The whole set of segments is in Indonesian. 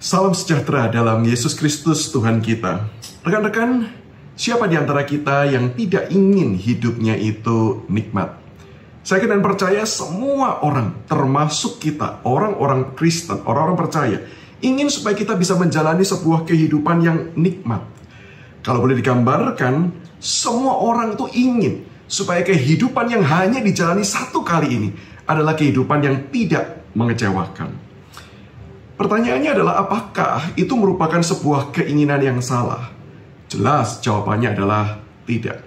Salam sejahtera dalam Yesus Kristus Tuhan kita. Rekan-rekan, siapa di antara kita yang tidak ingin hidupnya itu nikmat? Saya yakin dan percaya semua orang, termasuk kita, orang-orang Kristen, orang-orang percaya, ingin supaya kita bisa menjalani sebuah kehidupan yang nikmat. Kalau boleh digambarkan, semua orang itu ingin supaya kehidupan yang hanya dijalani satu kali ini adalah kehidupan yang tidak mengecewakan. Pertanyaannya adalah apakah itu merupakan sebuah keinginan yang salah? Jelas jawabannya adalah tidak.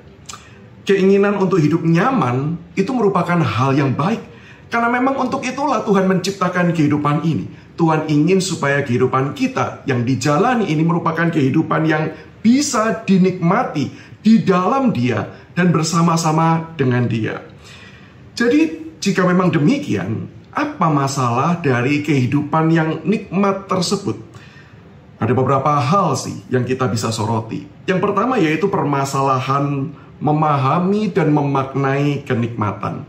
Keinginan untuk hidup nyaman itu merupakan hal yang baik. Karena memang untuk itulah Tuhan menciptakan kehidupan ini. Tuhan ingin supaya kehidupan kita yang dijalani ini merupakan kehidupan yang bisa dinikmati di dalam Dia dan bersama-sama dengan Dia. Jadi jika memang demikian, apa masalah dari kehidupan yang nikmat tersebut? Ada beberapa hal sih yang kita bisa soroti. Yang pertama yaitu permasalahan memahami dan memaknai kenikmatan.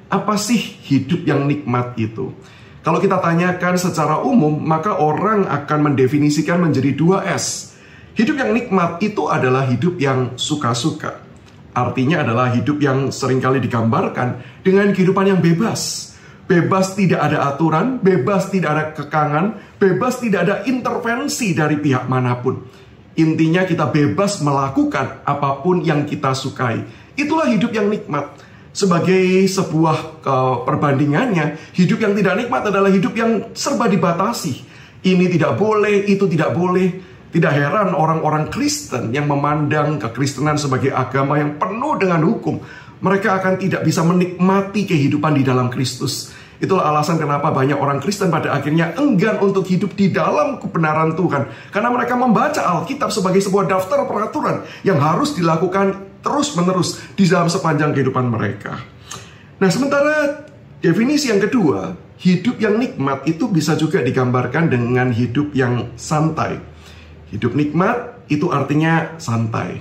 Apa sih hidup yang nikmat itu? Kalau kita tanyakan secara umum, maka orang akan mendefinisikan menjadi 2S. Hidup yang nikmat itu adalah hidup yang suka-suka. Artinya adalah hidup yang seringkali digambarkan dengan kehidupan yang bebas. Bebas tidak ada aturan, bebas tidak ada kekangan, bebas tidak ada intervensi dari pihak manapun. Intinya kita bebas melakukan apapun yang kita sukai. Itulah hidup yang nikmat. Sebagai sebuah perbandingannya, hidup yang tidak nikmat adalah hidup yang serba dibatasi. Ini tidak boleh, itu tidak boleh. Tidak heran orang-orang Kristen yang memandang kekristenan sebagai agama yang penuh dengan hukum, mereka akan tidak bisa menikmati kehidupan di dalam Kristus. Itulah alasan kenapa banyak orang Kristen pada akhirnya enggan untuk hidup di dalam kebenaran Tuhan. Karena mereka membaca Alkitab sebagai sebuah daftar peraturan yang harus dilakukan terus-menerus di dalam sepanjang kehidupan mereka. Nah, sementara definisi yang kedua, hidup yang nikmat itu bisa juga digambarkan dengan hidup yang santai. Hidup nikmat itu artinya santai.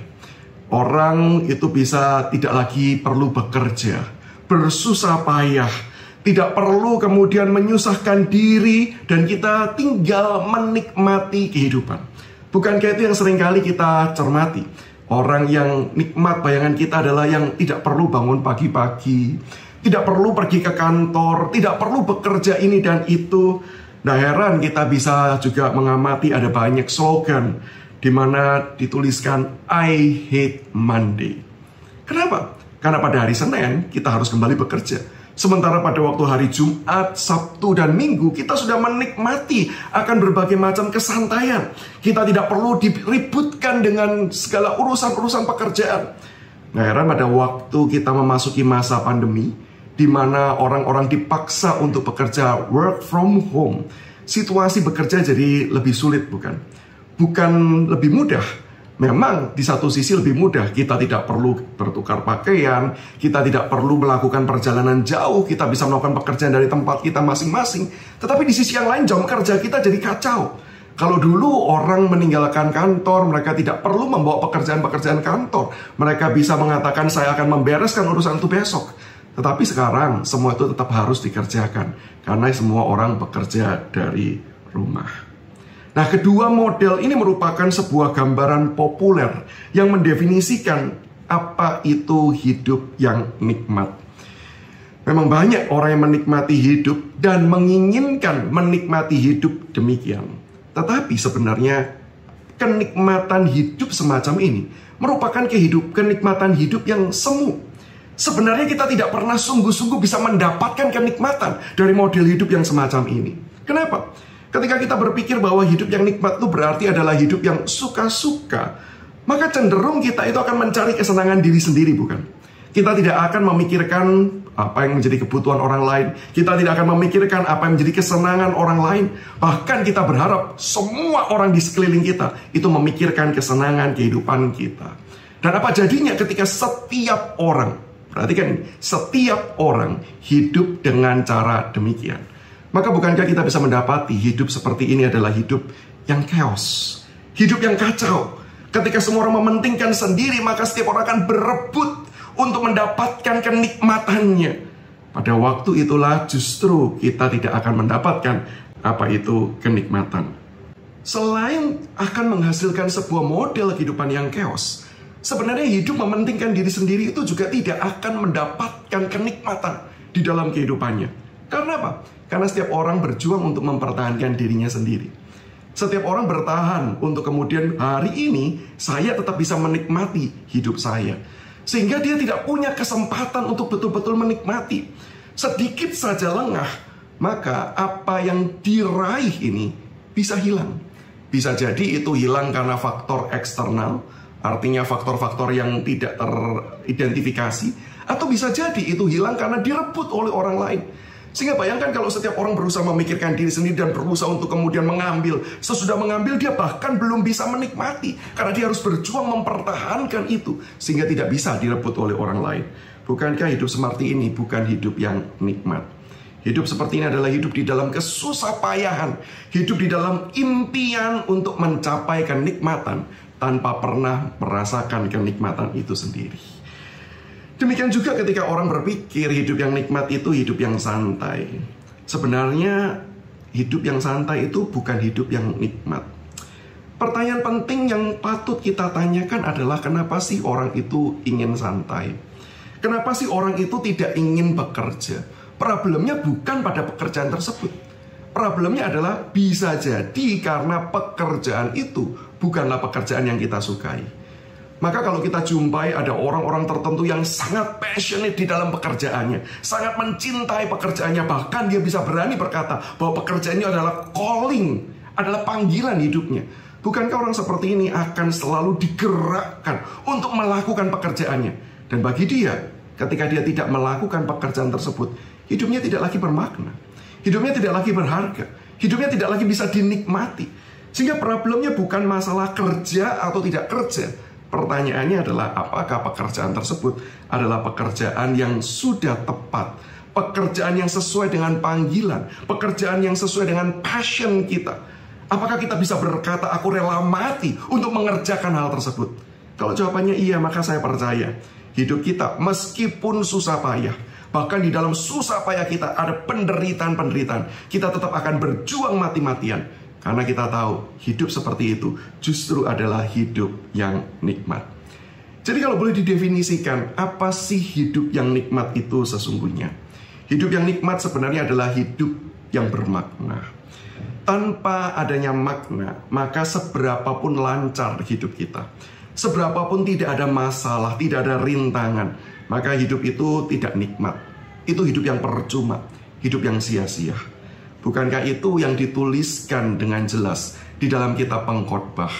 Orang itu bisa tidak lagi perlu bekerja, bersusah payah, tidak perlu kemudian menyusahkan diri, dan kita tinggal menikmati kehidupan. Bukankah itu yang seringkali kita cermati? Orang yang nikmat, bayangan kita adalah yang tidak perlu bangun pagi-pagi, tidak perlu pergi ke kantor, tidak perlu bekerja ini dan itu. Nah, heran kita bisa juga mengamati ada banyak slogan di mana dituliskan I hate Monday. Kenapa? Karena pada hari Senin kita harus kembali bekerja. Sementara pada waktu hari Jumat, Sabtu, dan Minggu kita sudah menikmati akan berbagai macam kesantaian. Kita tidak perlu diributkan dengan segala urusan-urusan pekerjaan. Nah, heran pada waktu kita memasuki masa pandemi, di mana orang-orang dipaksa untuk bekerja work from home, situasi bekerja jadi lebih sulit, bukan? Bukan lebih mudah. Memang di satu sisi lebih mudah, kita tidak perlu bertukar pakaian, kita tidak perlu melakukan perjalanan jauh, kita bisa melakukan pekerjaan dari tempat kita masing-masing. Tetapi di sisi yang lain jam kerja kita jadi kacau. Kalau dulu orang meninggalkan kantor, mereka tidak perlu membawa pekerjaan-pekerjaan kantor. Mereka bisa mengatakan saya akan membereskan urusan itu besok. Tetapi sekarang semua itu tetap harus dikerjakan karena semua orang bekerja dari rumah. Nah, kedua model ini merupakan sebuah gambaran populer yang mendefinisikan apa itu hidup yang nikmat. Memang banyak orang yang menikmati hidup dan menginginkan menikmati hidup demikian. Tetapi sebenarnya kenikmatan hidup semacam ini merupakan kenikmatan hidup yang semu. Sebenarnya kita tidak pernah sungguh-sungguh bisa mendapatkan kenikmatan dari model hidup yang semacam ini. Kenapa? Ketika kita berpikir bahwa hidup yang nikmat itu berarti adalah hidup yang suka-suka, maka cenderung kita itu akan mencari kesenangan diri sendiri, bukan? Kita tidak akan memikirkan apa yang menjadi kebutuhan orang lain. Kita tidak akan memikirkan apa yang menjadi kesenangan orang lain. Bahkan kita berharap semua orang di sekeliling kita itu memikirkan kesenangan kehidupan kita. Dan apa jadinya ketika setiap orang, perhatikan, setiap orang hidup dengan cara demikian. Maka bukankah kita bisa mendapati hidup seperti ini adalah hidup yang chaos, hidup yang kacau. Ketika semua orang mementingkan sendiri, maka setiap orang akan berebut untuk mendapatkan kenikmatannya. Pada waktu itulah justru kita tidak akan mendapatkan apa itu kenikmatan. selain akan menghasilkan sebuah model kehidupan yang chaos, sebenarnya hidup mementingkan diri sendiri itu juga tidak akan mendapatkan kenikmatan di dalam kehidupannya. Karena apa? Karena setiap orang berjuang untuk mempertahankan dirinya sendiri. Setiap orang bertahan untuk kemudian hari ini saya tetap bisa menikmati hidup saya. Sehingga dia tidak punya kesempatan untuk betul-betul menikmati. Sedikit saja lengah, maka apa yang diraih ini bisa hilang. Bisa jadi itu hilang karena faktor eksternal, artinya faktor-faktor yang tidak teridentifikasi, atau bisa jadi itu hilang karena direbut oleh orang lain. Sehingga bayangkan kalau setiap orang berusaha memikirkan diri sendiri dan berusaha untuk kemudian mengambil. Sesudah mengambil dia bahkan belum bisa menikmati. Karena dia harus berjuang mempertahankan itu. Sehingga tidak bisa direbut oleh orang lain. Bukankah hidup seperti ini bukan hidup yang nikmat? Hidup seperti ini adalah hidup di dalam kesusahpayahan. Hidup di dalam impian untuk mencapai kenikmatan tanpa pernah merasakan kenikmatan itu sendiri. Demikian juga ketika orang berpikir hidup yang nikmat itu hidup yang santai. Sebenarnya hidup yang santai itu bukan hidup yang nikmat. Pertanyaan penting yang patut kita tanyakan adalah kenapa sih orang itu ingin santai? Kenapa sih orang itu tidak ingin bekerja? Problemnya bukan pada pekerjaan tersebut. Problemnya adalah bisa jadi karena pekerjaan itu bukanlah pekerjaan yang kita sukai. Maka kalau kita jumpai ada orang-orang tertentu yang sangat passionate di dalam pekerjaannya, sangat mencintai pekerjaannya, bahkan dia bisa berani berkata bahwa pekerjaannya adalah calling, adalah panggilan hidupnya. Bukankah orang seperti ini akan selalu digerakkan untuk melakukan pekerjaannya? Dan bagi dia, ketika dia tidak melakukan pekerjaan tersebut, hidupnya tidak lagi bermakna, hidupnya tidak lagi berharga, hidupnya tidak lagi bisa dinikmati. Sehingga problemnya bukan masalah kerja atau tidak kerja. Pertanyaannya adalah apakah pekerjaan tersebut adalah pekerjaan yang sudah tepat, pekerjaan yang sesuai dengan panggilan, pekerjaan yang sesuai dengan passion kita. Apakah kita bisa berkata aku rela mati untuk mengerjakan hal tersebut? Kalau jawabannya iya, maka saya percaya hidup kita meskipun susah payah, bahkan di dalam susah payah kita ada penderitaan-penderitaan, kita tetap akan berjuang mati-matian. Karena kita tahu hidup seperti itu justru adalah hidup yang nikmat. Jadi kalau boleh didefinisikan, apa sih hidup yang nikmat itu sesungguhnya? Hidup yang nikmat sebenarnya adalah hidup yang bermakna. Tanpa adanya makna, maka seberapapun lancar hidup kita, seberapapun tidak ada masalah, tidak ada rintangan, maka hidup itu tidak nikmat. Itu hidup yang percuma, hidup yang sia-sia. Bukankah itu yang dituliskan dengan jelas di dalam kitab Pengkhotbah,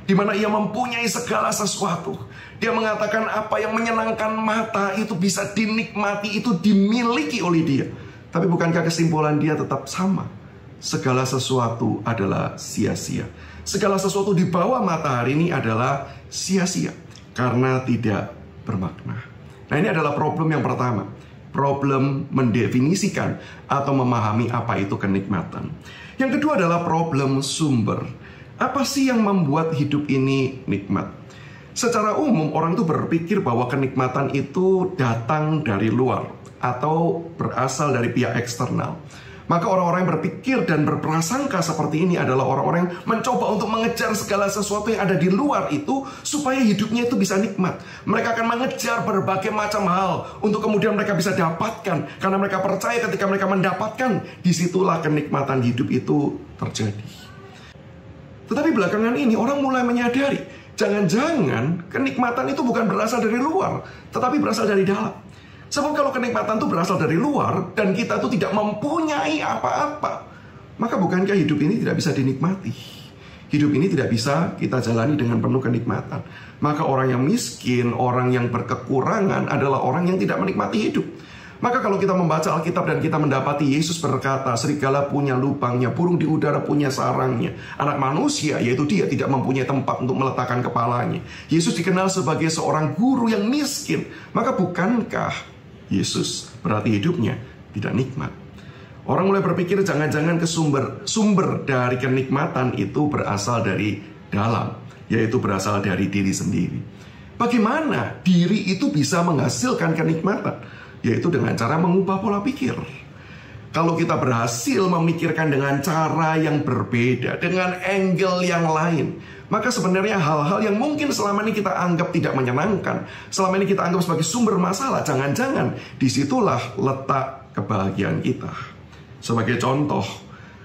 di mana ia mempunyai segala sesuatu. Dia mengatakan apa yang menyenangkan mata itu bisa dinikmati, itu dimiliki oleh dia. Tapi bukankah kesimpulan dia tetap sama? Segala sesuatu adalah sia-sia. Segala sesuatu di bawah matahari ini adalah sia-sia karena tidak bermakna. Nah, ini adalah problem yang pertama. Problem mendefinisikan atau memahami apa itu kenikmatan. Yang kedua adalah problem sumber. Apa sih yang membuat hidup ini nikmat? Secara umum orang itu berpikir bahwa kenikmatan itu datang dari luar atau berasal dari pihak eksternal. Maka orang-orang yang berpikir dan berprasangka seperti ini adalah orang-orang yang mencoba untuk mengejar segala sesuatu yang ada di luar itu supaya hidupnya itu bisa nikmat. Mereka akan mengejar berbagai macam hal untuk kemudian mereka bisa dapatkan. Karena mereka percaya ketika mereka mendapatkan, disitulah kenikmatan hidup itu terjadi. Tetapi belakangan ini orang mulai menyadari, jangan-jangan kenikmatan itu bukan berasal dari luar, tetapi berasal dari dalam. Sebab kalau kenikmatan itu berasal dari luar dan kita itu tidak mempunyai apa-apa, maka bukankah hidup ini tidak bisa dinikmati? Hidup ini tidak bisa kita jalani dengan penuh kenikmatan. Maka orang yang miskin, orang yang berkekurangan adalah orang yang tidak menikmati hidup. Maka kalau kita membaca Alkitab dan kita mendapati Yesus berkata, serigala punya lubangnya, burung di udara punya sarangnya. Anak manusia, yaitu dia, tidak mempunyai tempat untuk meletakkan kepalanya. Yesus dikenal sebagai seorang guru yang miskin. Maka bukankah Yesus berarti hidupnya tidak nikmat? Orang mulai berpikir jangan-jangan sumber dari kenikmatan itu berasal dari dalam, yaitu berasal dari diri sendiri. Bagaimana diri itu bisa menghasilkan kenikmatan? Yaitu dengan cara mengubah pola pikir. Kalau kita berhasil memikirkan dengan cara yang berbeda, dengan angle yang lain, maka sebenarnya hal-hal yang mungkin selama ini kita anggap tidak menyenangkan, selama ini kita anggap sebagai sumber masalah, jangan-jangan disitulah letak kebahagiaan kita. Sebagai contoh,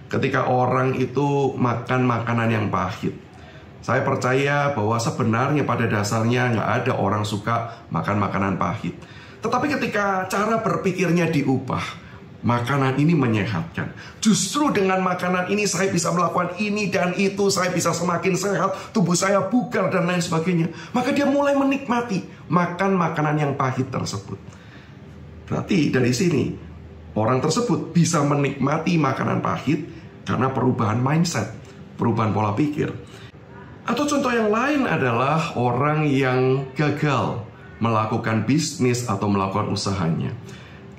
ketika orang itu makan makanan yang pahit, saya percaya bahwa sebenarnya pada dasarnya nggak ada orang suka makan makanan pahit. Tetapi ketika cara berpikirnya diubah, makanan ini menyehatkan. Justru dengan makanan ini saya bisa melakukan ini dan itu, saya bisa semakin sehat, tubuh saya bugar dan lain sebagainya. Maka dia mulai menikmati makan makanan yang pahit tersebut. Berarti dari sini orang tersebut bisa menikmati makanan pahit karena perubahan mindset, perubahan pola pikir. Atau contoh yang lain adalah orang yang gagal melakukan bisnis atau melakukan usahanya.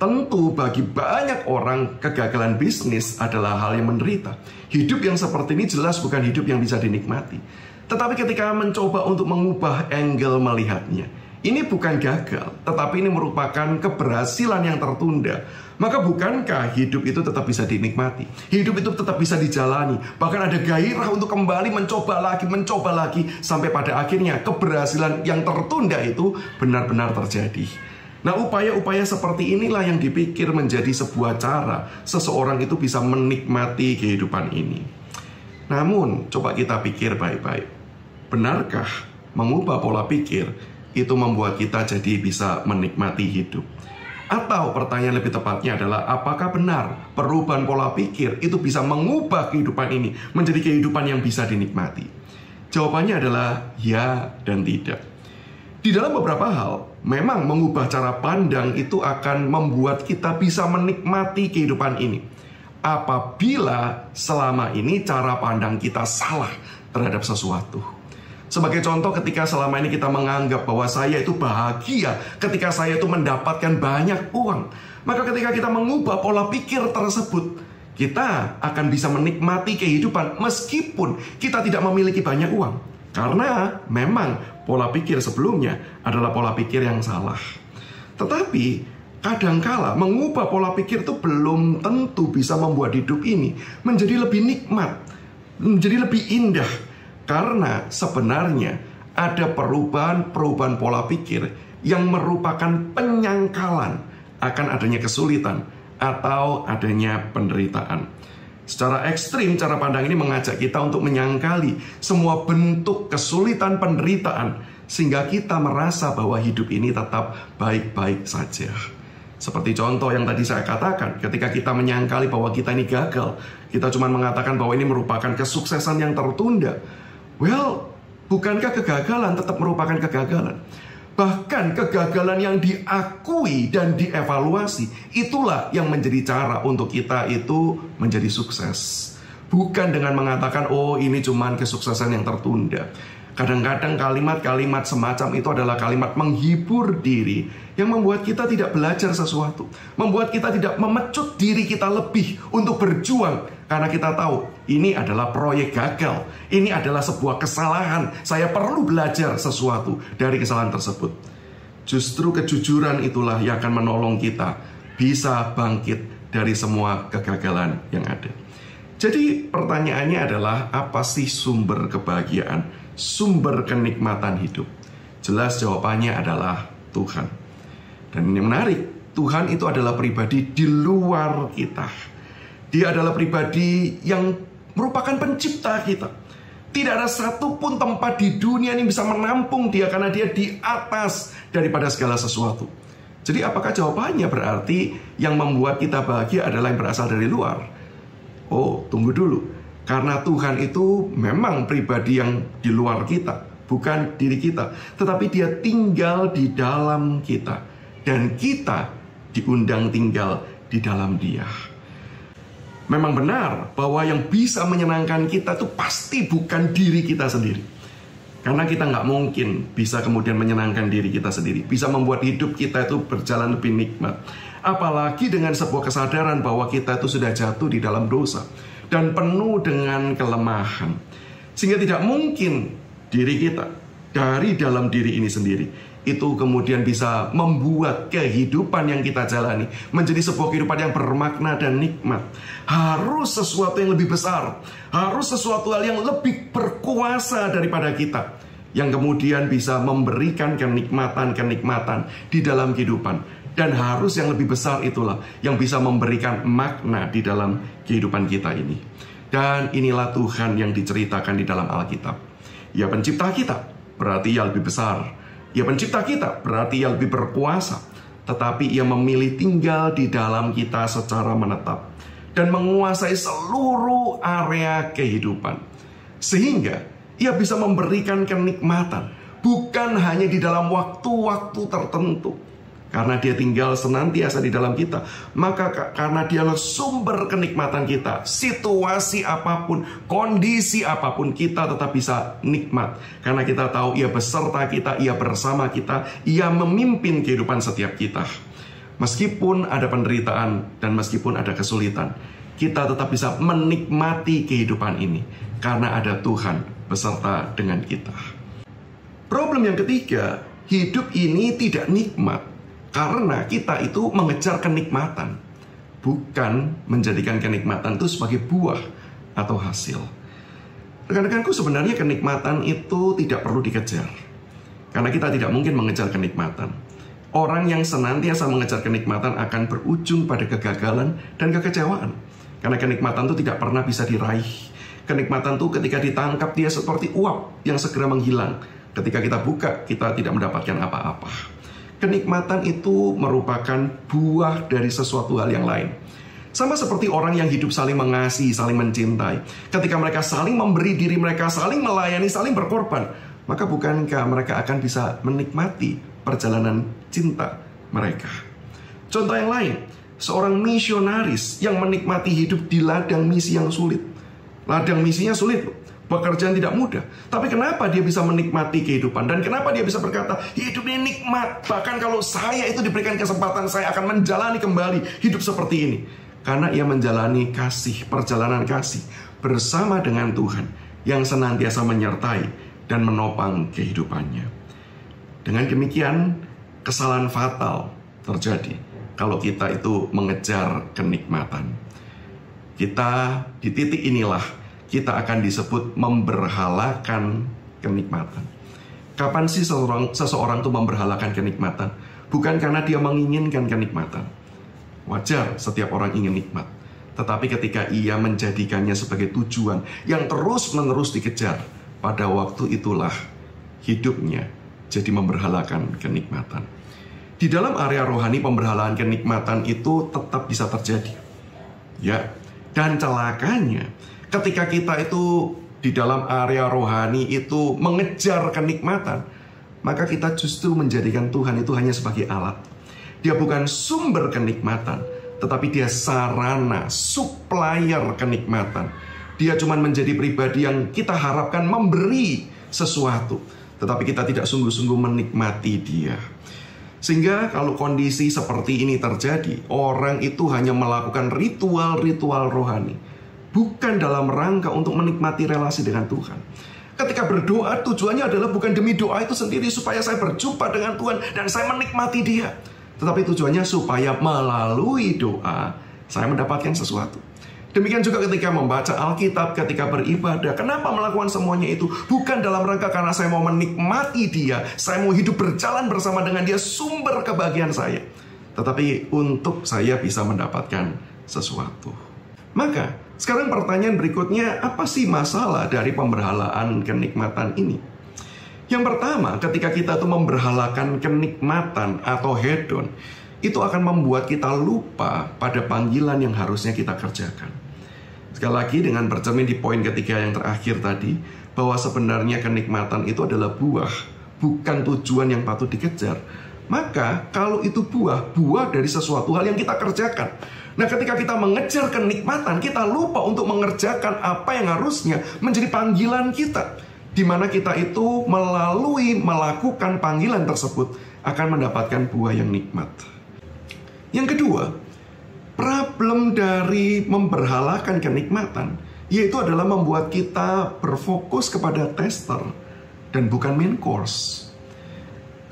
Tentu bagi banyak orang kegagalan bisnis adalah hal yang menderita. Hidup yang seperti ini jelas bukan hidup yang bisa dinikmati. Tetapi ketika mencoba untuk mengubah angle melihatnya, ini bukan gagal, tetapi ini merupakan keberhasilan yang tertunda. Maka bukankah hidup itu tetap bisa dinikmati? Hidup itu tetap bisa dijalani. Bahkan ada gairah untuk kembali mencoba lagi, sampai pada akhirnya keberhasilan yang tertunda itu benar-benar terjadi. Nah, upaya-upaya seperti inilah yang dipikir menjadi sebuah cara seseorang itu bisa menikmati kehidupan ini. Namun, coba kita pikir baik-baik. Benarkah mengubah pola pikir itu membuat kita jadi bisa menikmati hidup? Atau pertanyaan lebih tepatnya adalah, apakah benar perubahan pola pikir itu bisa mengubah kehidupan ini menjadi kehidupan yang bisa dinikmati? Jawabannya adalah ya dan tidak. Di dalam beberapa hal, memang mengubah cara pandang itu akan membuat kita bisa menikmati kehidupan ini. Apabila selama ini cara pandang kita salah terhadap sesuatu. Sebagai contoh, ketika selama ini kita menganggap bahwa saya itu bahagia ketika saya itu mendapatkan banyak uang, maka ketika kita mengubah pola pikir tersebut, kita akan bisa menikmati kehidupan meskipun kita tidak memiliki banyak uang. Karena memang pola pikir sebelumnya adalah pola pikir yang salah. Tetapi kadangkala mengubah pola pikir itu belum tentu bisa membuat hidup ini menjadi lebih nikmat, menjadi lebih indah. Karena sebenarnya ada perubahan pola pikir yang merupakan penyangkalan akan adanya kesulitan atau adanya penderitaan. Secara ekstrim, cara pandang ini mengajak kita untuk menyangkali semua bentuk kesulitan penderitaan, sehingga kita merasa bahwa hidup ini tetap baik-baik saja. Seperti contoh yang tadi saya katakan, ketika kita menyangkali bahwa kita ini gagal, kita cuma mengatakan bahwa ini merupakan kesuksesan yang tertunda. Well, bukankah kegagalan tetap merupakan kegagalan? Bahkan kegagalan yang diakui dan dievaluasi, itulah yang menjadi cara untuk kita itu menjadi sukses. Bukan dengan mengatakan, oh ini cuma kesuksesan yang tertunda. Kadang-kadang kalimat-kalimat semacam itu adalah kalimat menghibur diri yang membuat kita tidak belajar sesuatu, membuat kita tidak memecut diri kita lebih untuk berjuang. Karena kita tahu ini adalah proyek gagal, ini adalah sebuah kesalahan, saya perlu belajar sesuatu dari kesalahan tersebut. Justru kejujuran itulah yang akan menolong kita bisa bangkit dari semua kegagalan yang ada. Jadi pertanyaannya adalah, apa sih sumber kebahagiaan, sumber kenikmatan hidup? Jelas jawabannya adalah Tuhan. Dan ini menarik, Tuhan itu adalah pribadi di luar kita. Dia adalah pribadi yang merupakan pencipta kita. Tidak ada satupun tempat di dunia ini bisa menampung dia, karena dia di atas daripada segala sesuatu. Jadi apakah jawabannya berarti yang membuat kita bahagia adalah yang berasal dari luar? Oh, tunggu dulu. Karena Tuhan itu memang pribadi yang di luar kita, bukan diri kita. Tetapi dia tinggal di dalam kita. Dan kita diundang tinggal di dalam dia. Memang benar bahwa yang bisa menyenangkan kita itu pasti bukan diri kita sendiri. Karena kita nggak mungkin bisa kemudian menyenangkan diri kita sendiri, bisa membuat hidup kita itu berjalan lebih nikmat. Apalagi dengan sebuah kesadaran bahwa kita itu sudah jatuh di dalam dosa dan penuh dengan kelemahan. Sehingga tidak mungkin diri kita dari dalam diri ini sendiri itu kemudian bisa membuat kehidupan yang kita jalani menjadi sebuah kehidupan yang bermakna dan nikmat. Harus sesuatu yang lebih besar, harus sesuatu hal yang lebih berkuasa daripada kita, yang kemudian bisa memberikan kenikmatan-kenikmatan di dalam kehidupan. Dan harus yang lebih besar itulah yang bisa memberikan makna di dalam kehidupan kita ini. Dan inilah Tuhan yang diceritakan di dalam Alkitab. Ia pencipta kita, berarti ia lebih besar. Ia pencipta kita, berarti ia lebih berkuasa. Tetapi ia memilih tinggal di dalam kita secara menetap dan menguasai seluruh area kehidupan. Sehingga ia bisa memberikan kenikmatan bukan hanya di dalam waktu-waktu tertentu. Karena dia tinggal senantiasa di dalam kita, maka karena dialah sumber kenikmatan kita, situasi apapun, kondisi apapun, kita tetap bisa nikmat. Karena kita tahu ia beserta kita, ia bersama kita, ia memimpin kehidupan setiap kita. Meskipun ada penderitaan dan meskipun ada kesulitan, kita tetap bisa menikmati kehidupan ini. Karena ada Tuhan beserta dengan kita. Problem yang ketiga, hidup ini tidak nikmat. Karena kita itu mengejar kenikmatan, bukan menjadikan kenikmatan itu sebagai buah atau hasil. Rekan-rekanku, sebenarnya kenikmatan itu tidak perlu dikejar. Karena kita tidak mungkin mengejar kenikmatan. Orang yang senantiasa mengejar kenikmatan akan berujung pada kegagalan dan kekecewaan. Karena kenikmatan itu tidak pernah bisa diraih. Kenikmatan itu ketika ditangkap dia seperti uap yang segera menghilang. Ketika kita buka, kita tidak mendapatkan apa-apa. Kenikmatan itu merupakan buah dari sesuatu hal yang lain. Sama seperti orang yang hidup saling mengasihi, saling mencintai. Ketika mereka saling memberi diri mereka, saling melayani, saling berkorban, maka bukankah mereka akan bisa menikmati perjalanan cinta mereka? Contoh yang lain, seorang misionaris yang menikmati hidup di ladang misi yang sulit. Ladang misinya sulit, pekerjaan tidak mudah. Tapi kenapa dia bisa menikmati kehidupan? Dan kenapa dia bisa berkata, hidup ini nikmat. Bahkan kalau saya itu diberikan kesempatan, saya akan menjalani kembali hidup seperti ini. Karena ia menjalani kasih, perjalanan kasih bersama dengan Tuhan yang senantiasa menyertai dan menopang kehidupannya. Dengan demikian, kesalahan fatal terjadi kalau kita itu mengejar kenikmatan. Kita di titik inilah kita akan disebut memberhalakan kenikmatan. Kapan sih seseorang itu memberhalakan kenikmatan? Bukan karena dia menginginkan kenikmatan. Wajar setiap orang ingin nikmat. Tetapi ketika ia menjadikannya sebagai tujuan yang terus-menerus dikejar, pada waktu itulah hidupnya jadi memberhalakan kenikmatan. Di dalam area rohani, pemberhalaan kenikmatan itu tetap bisa terjadi. Ya, dan celakanya ketika kita itu di dalam area rohani itu mengejar kenikmatan, maka kita justru menjadikan Tuhan itu hanya sebagai alat. Dia bukan sumber kenikmatan, tetapi dia sarana, supplier kenikmatan. Dia cuma menjadi pribadi yang kita harapkan memberi sesuatu, tetapi kita tidak sungguh-sungguh menikmati dia. Sehingga kalau kondisi seperti ini terjadi, orang itu hanya melakukan ritual-ritual rohani, bukan dalam rangka untuk menikmati relasi dengan Tuhan. Ketika berdoa, tujuannya adalah bukan demi doa itu sendiri supaya saya berjumpa dengan Tuhan dan saya menikmati dia, tetapi tujuannya supaya melalui doa saya mendapatkan sesuatu. Demikian juga ketika membaca Alkitab, ketika beribadah. Kenapa melakukan semuanya itu? Bukan dalam rangka karena saya mau menikmati dia, saya mau hidup berjalan bersama dengan dia, sumber kebahagiaan saya, tetapi untuk saya bisa mendapatkan sesuatu. Maka sekarang pertanyaan berikutnya, apa sih masalah dari pemberhalaan kenikmatan ini? Yang pertama, ketika kita tuh memberhalakan kenikmatan atau hedon, itu akan membuat kita lupa pada panggilan yang harusnya kita kerjakan. Sekali lagi dengan bercermin di poin ketiga yang terakhir tadi, bahwa sebenarnya kenikmatan itu adalah buah, bukan tujuan yang patut dikejar. Maka kalau itu buah dari sesuatu hal yang kita kerjakan. Nah, ketika kita mengejar kenikmatan, kita lupa untuk mengerjakan apa yang harusnya menjadi panggilan kita, di mana kita itu melalui melakukan panggilan tersebut akan mendapatkan buah yang nikmat. Yang kedua, problem dari memberhalakan kenikmatan yaitu adalah membuat kita berfokus kepada tester dan bukan main course.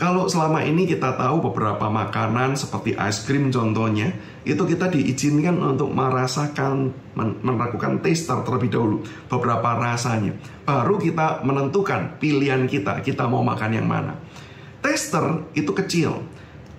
Kalau selama ini kita tahu beberapa makanan seperti es krim contohnya, itu kita diizinkan untuk melakukan taster terlebih dahulu, beberapa rasanya. Baru kita menentukan pilihan kita mau makan yang mana. Taster itu kecil,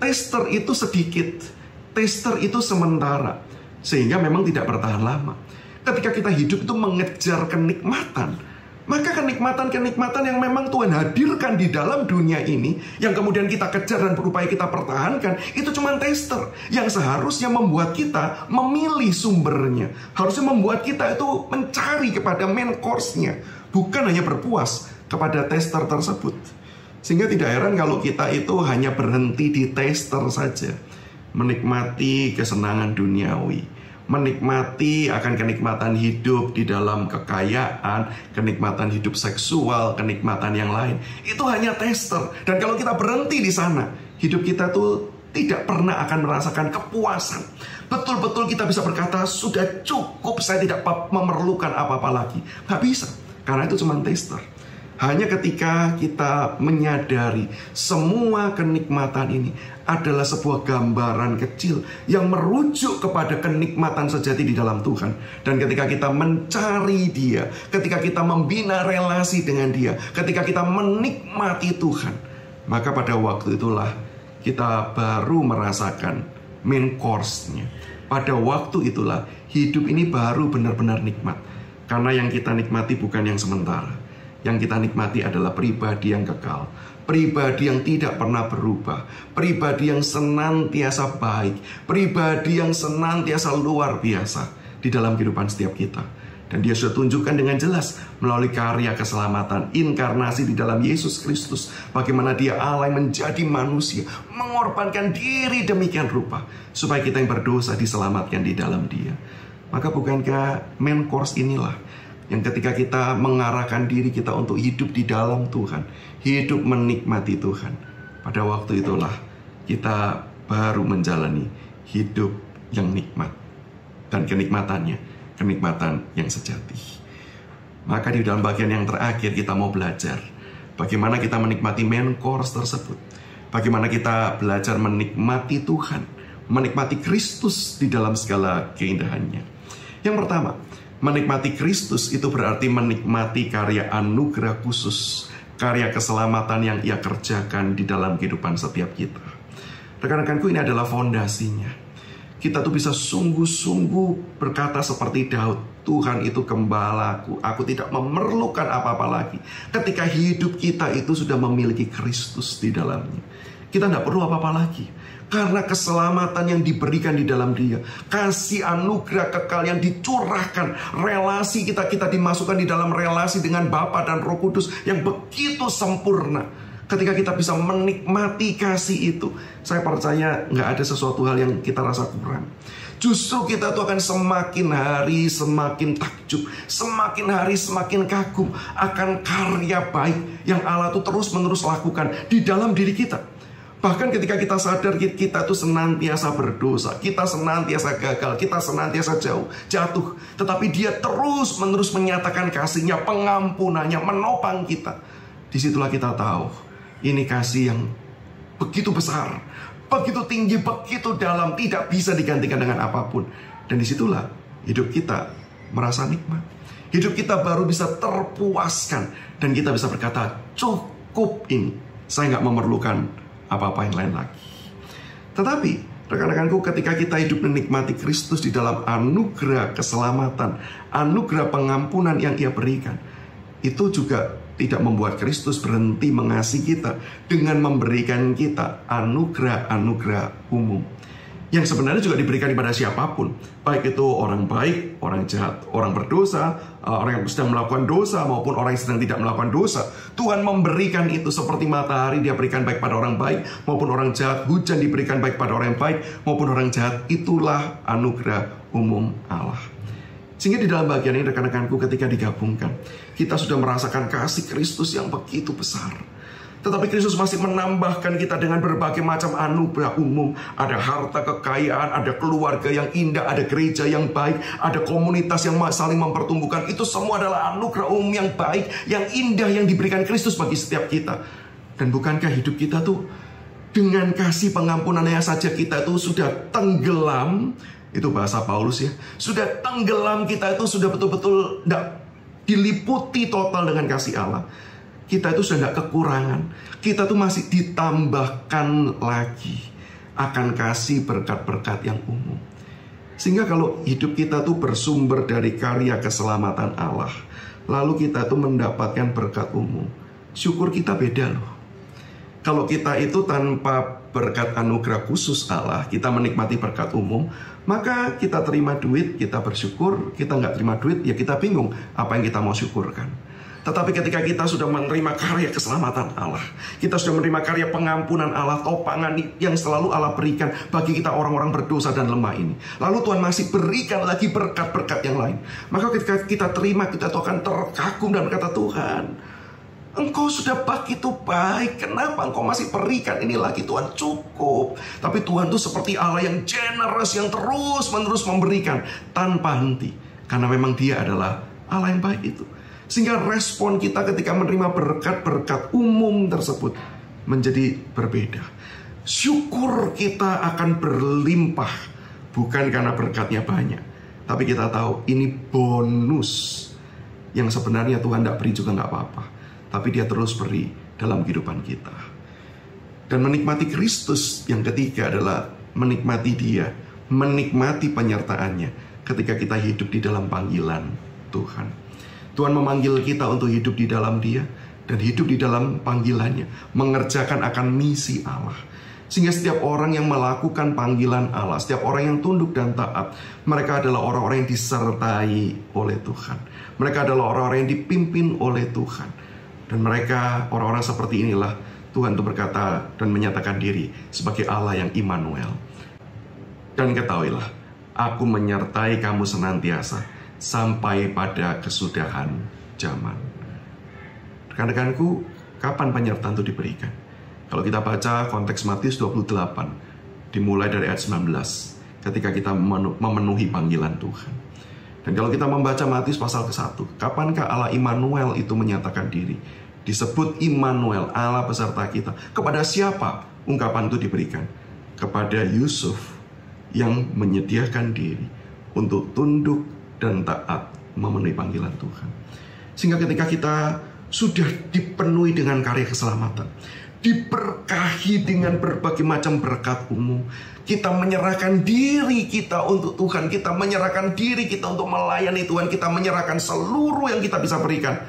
taster itu sedikit, taster itu sementara, sehingga memang tidak bertahan lama. Ketika kita hidup itu mengejar kenikmatan, maka kenikmatan-kenikmatan yang memang Tuhan hadirkan di dalam dunia ini, yang kemudian kita kejar dan berupaya kita pertahankan, itu cuma tester yang seharusnya membuat kita memilih sumbernya. Harusnya membuat kita itu mencari kepada main course-nya, bukan hanya berpuas kepada tester tersebut. Sehingga tidak heran kalau kita itu hanya berhenti di tester saja, menikmati kesenangan duniawi, menikmati akan kenikmatan hidup di dalam kekayaan, kenikmatan hidup seksual, kenikmatan yang lain. Itu hanya tester. Dan kalau kita berhenti di sana, hidup kita tuh tidak pernah akan merasakan kepuasan. Betul-betul kita bisa berkata, sudah cukup, saya tidak memerlukan apa-apa lagi. Nggak bisa, karena itu cuma tester. Hanya ketika kita menyadari semua kenikmatan ini adalah sebuah gambaran kecil yang merujuk kepada kenikmatan sejati di dalam Tuhan. Dan ketika kita mencari Dia, ketika kita membina relasi dengan Dia, ketika kita menikmati Tuhan, maka pada waktu itulah kita baru merasakan main course-nya. Pada waktu itulah hidup ini baru benar-benar nikmat. Karena yang kita nikmati bukan yang sementara. Yang kita nikmati adalah pribadi yang kekal, pribadi yang tidak pernah berubah, pribadi yang senantiasa baik, pribadi yang senantiasa luar biasa di dalam kehidupan setiap kita. Dan Dia sudah tunjukkan dengan jelas melalui karya keselamatan, inkarnasi di dalam Yesus Kristus, bagaimana Dia Allah yang menjadi manusia, mengorbankan diri demikian rupa, supaya kita yang berdosa diselamatkan di dalam Dia. Maka bukankah main course inilah yang ketika kita mengarahkan diri kita untuk hidup di dalam Tuhan, hidup menikmati Tuhan, pada waktu itulah kita baru menjalani hidup yang nikmat. Dan kenikmatannya, kenikmatan yang sejati. Maka di dalam bagian yang terakhir kita mau belajar bagaimana kita menikmati main course tersebut. Bagaimana kita belajar menikmati Tuhan, menikmati Kristus di dalam segala keindahannya. Yang pertama, menikmati Kristus itu berarti menikmati karya anugerah khusus, karya keselamatan yang Ia kerjakan di dalam kehidupan setiap kita. Rekan-rekanku, ini adalah fondasinya. Kita tuh bisa sungguh-sungguh berkata seperti Daud, Tuhan itu gembalaku, aku tidak memerlukan apa-apa lagi. Ketika hidup kita itu sudah memiliki Kristus di dalamnya, kita tidak perlu apa-apa lagi. Karena keselamatan yang diberikan di dalam Dia, kasih anugerah kekal yang dicurahkan, relasi kita dimasukkan di dalam relasi dengan Bapa dan Roh Kudus yang begitu sempurna. Ketika kita bisa menikmati kasih itu, saya percaya nggak ada sesuatu hal yang kita rasa kurang. Justru kita tuh akan semakin hari semakin takjub, semakin hari semakin kagum akan karya baik yang Allah tuh terus-menerus lakukan di dalam diri kita. Bahkan ketika kita sadar kita tuh senantiasa berdosa, kita senantiasa gagal, kita senantiasa jatuh. Tetapi Dia terus-menerus menyatakan kasih-Nya, pengampunannya, menopang kita. Disitulah kita tahu, ini kasih yang begitu besar, begitu tinggi, begitu dalam, tidak bisa digantikan dengan apapun. Dan disitulah hidup kita merasa nikmat. Hidup kita baru bisa terpuaskan. Dan kita bisa berkata, cukup ini, saya nggak memerlukan apa-apa yang lain lagi. Tetapi rekan-rekanku, ketika kita hidup menikmati Kristus di dalam anugerah keselamatan, anugerah pengampunan yang Ia berikan, itu juga tidak membuat Kristus berhenti mengasihi kita dengan memberikan kita anugerah-anugerah umum yang sebenarnya juga diberikan kepada siapapun, baik itu orang baik, orang jahat, orang berdosa, orang yang sedang melakukan dosa, maupun orang yang sedang tidak melakukan dosa. Tuhan memberikan itu seperti matahari, Dia berikan baik pada orang baik maupun orang jahat. Hujan diberikan baik pada orang yang baik maupun orang jahat. Itulah anugerah umum Allah. Sehingga di dalam bagian ini rekan-rekanku, ketika digabungkan, kita sudah merasakan kasih Kristus yang begitu besar. Tetapi Kristus masih menambahkan kita dengan berbagai macam anugerah umum. Ada harta kekayaan, ada keluarga yang indah, ada gereja yang baik, ada komunitas yang saling mempertumbuhkan. Itu semua adalah anugerah umum yang baik, yang indah, yang diberikan Kristus bagi setiap kita. Dan bukankah hidup kita tuh dengan kasih pengampunannya saja kita tuh sudah tenggelam? Itu bahasa Paulus ya. Sudah tenggelam, kita itu sudah betul-betul tidak diliputi total dengan kasih Allah. Kita itu sudah tidak kekurangan. Kita tuh masih ditambahkan lagi akan kasih berkat-berkat yang umum. Sehingga kalau hidup kita tuh bersumber dari karya keselamatan Allah, lalu kita tuh mendapatkan berkat umum, syukur kita beda loh. Kalau kita itu tanpa berkat anugerah khusus Allah, kita menikmati berkat umum, maka kita terima duit, kita bersyukur. Kita nggak terima duit, ya kita bingung apa yang kita mau syukurkan. Tetapi ketika kita sudah menerima karya keselamatan Allah, kita sudah menerima karya pengampunan Allah, topangan yang selalu Allah berikan bagi kita orang-orang berdosa dan lemah ini, lalu Tuhan masih berikan lagi berkat-berkat yang lain, maka ketika kita terima, kita tuh akan terkagum dan berkata, Tuhan, Engkau sudah begitu baik, kenapa Engkau masih berikan ini lagi? Tuhan, cukup. Tapi Tuhan itu seperti Allah yang generous, yang terus-menerus memberikan tanpa henti, karena memang Dia adalah Allah yang baik itu. Sehingga respon kita ketika menerima berkat-berkat umum tersebut menjadi berbeda. Syukur kita akan berlimpah, bukan karena berkatnya banyak, tapi kita tahu ini bonus yang sebenarnya Tuhan tidak beri juga nggak apa-apa, tapi Dia terus beri dalam kehidupan kita. Dan menikmati Kristus yang ketiga adalah menikmati Dia, menikmati penyertaannya ketika kita hidup di dalam panggilan Tuhan. Tuhan memanggil kita untuk hidup di dalam Dia dan hidup di dalam panggilannya, mengerjakan akan misi Allah. Sehingga setiap orang yang melakukan panggilan Allah, setiap orang yang tunduk dan taat, mereka adalah orang-orang yang disertai oleh Tuhan. Mereka adalah orang-orang yang dipimpin oleh Tuhan. Dan mereka, orang-orang seperti inilah Tuhan itu berkata dan menyatakan diri sebagai Allah yang Immanuel. Dan ketahuilah, aku menyertai kamu senantiasa sampai pada kesudahan zaman. Rekan-rekanku, kapan penyertaan itu diberikan? Kalau kita baca konteks Matius 28, dimulai dari ayat 19, ketika kita memenuhi panggilan Tuhan. Dan kalau kita membaca Matius pasal ke-1, kapankah Allah Immanuel itu menyatakan diri? Disebut Immanuel, Allah beserta kita. Kepada siapa ungkapan itu diberikan? Kepada Yusuf yang menyediakan diri untuk tunduk dan taat memenuhi panggilan Tuhan. Sehingga ketika kita sudah dipenuhi dengan karya keselamatan, diberkahi dengan berbagai macam berkat umum, kita menyerahkan diri kita untuk Tuhan, kita menyerahkan diri kita untuk melayani Tuhan, kita menyerahkan seluruh yang kita bisa berikan.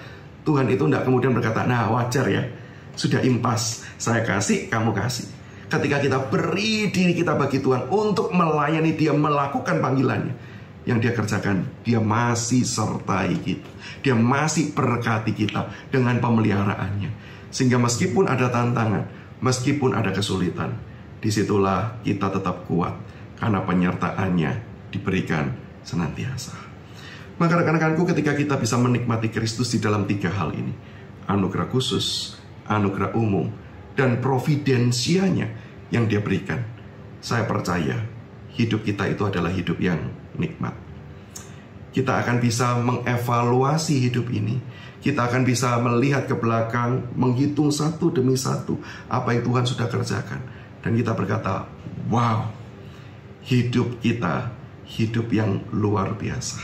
Tuhan itu tidak kemudian berkata, nah wajar ya, sudah impas, saya kasih, kamu kasih. Ketika kita beri diri kita bagi Tuhan untuk melayani Dia, melakukan panggilannya, yang Dia kerjakan, Dia masih sertai kita, Dia masih berkati kita dengan pemeliharaannya. Sehingga meskipun ada tantangan, meskipun ada kesulitan, disitulah kita tetap kuat, karena penyertaannya diberikan senantiasa. Maka rekan-rekanku, ketika kita bisa menikmati Kristus di dalam 3 hal ini, anugerah khusus, anugerah umum, dan providensianya yang Dia berikan, saya percaya hidup kita itu adalah hidup yang nikmat. Kita akan bisa mengevaluasi hidup ini. Kita akan bisa melihat ke belakang, menghitung satu demi satu apa yang Tuhan sudah kerjakan. Dan kita berkata, wow, hidup kita hidup yang luar biasa.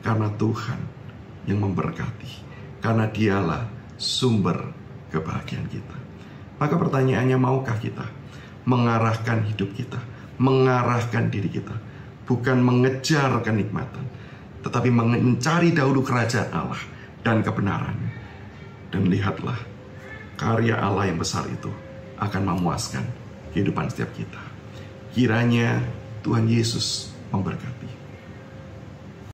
Karena Tuhan yang memberkati. Karena Dialah sumber kebahagiaan kita. Maka pertanyaannya, maukah kita mengarahkan hidup kita, mengarahkan diri kita, bukan mengejar kenikmatan, tetapi mencari dahulu kerajaan Allah dan kebenarannya. Dan lihatlah, karya Allah yang besar itu akan memuaskan kehidupan setiap kita. Kiranya Tuhan Yesus memberkati.